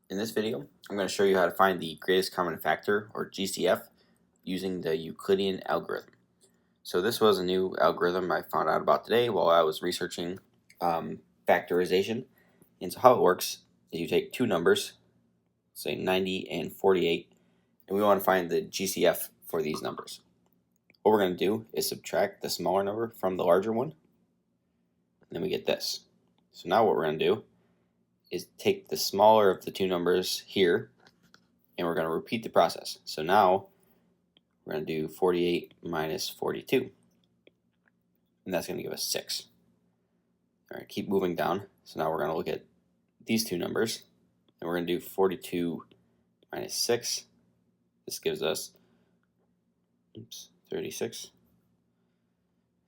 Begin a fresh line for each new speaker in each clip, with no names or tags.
In this video, I'm going to show you how to find the greatest common factor, or GCF, using the Euclidean algorithm. So this was a new algorithm I found out about today while I was researching factorization. And so how it works is you take two numbers, say 90 and 48, and we want to find the GCF for these numbers. What we're going to do is subtract the smaller number from the larger one, and then we get this. So now what we're going to do is take the smaller of the two numbers here, and we're going to repeat the process. So now we're going to do 48 minus 42, and that's going to give us 6. All right, keep moving down. So now we're going to look at these two numbers, and we're going to do 42 minus 6. This gives us 36.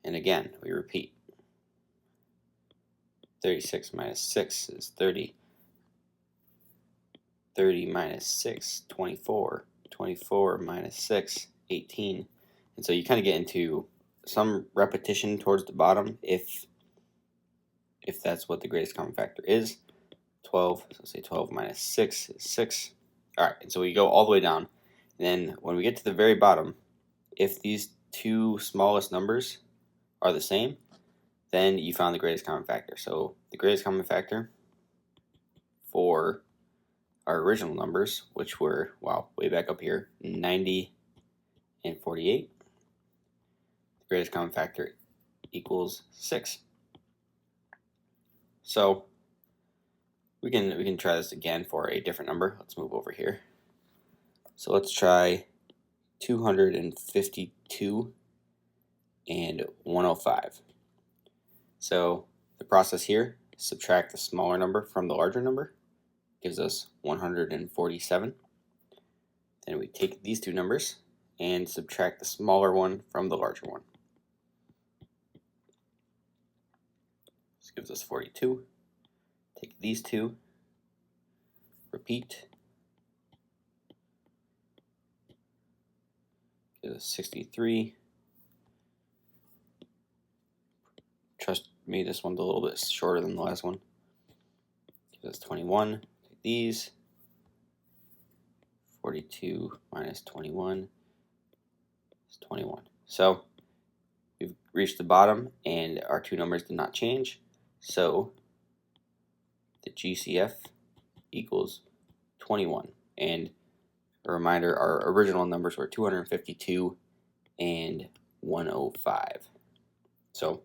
And again, we repeat. 36 minus 6 is 30. 30 minus 6, 24. 24 minus 6, 18. And so you kind of get into some repetition towards the bottom if that's what the greatest common factor is. 12, so say 12 minus 6 is 6. All right, and so we go all the way down. And then when we get to the very bottom, if these two smallest numbers are the same, then you found the greatest common factor. So the greatest common factor for our original numbers, which were, wow, way back up here, 90 and 48, the greatest common factor equals 6. So we can try this again for a different number. Let's move over here. So let's try 252 and 105. So the process here, subtract the smaller number from the larger number, gives us 147. Then we take these two numbers and subtract the smaller one from the larger one. This gives us 42. Take these two, repeat, gives us 63. Trust me, this one's a little bit shorter than the last one. Gives us 21. Take these. 42 minus 21 is 21. So we've reached the bottom, and our two numbers did not change. So the GCF equals 21. And a reminder, our original numbers were 252 and 105. So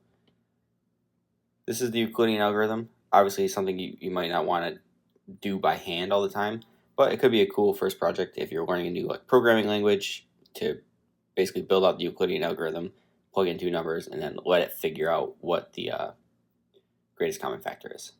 this is the Euclidean algorithm. Obviously something you might not want to do by hand all the time, but it could be a cool first project if you're learning a new programming language to basically build out the Euclidean algorithm, plug in two numbers, and then let it figure out what the greatest common factor is.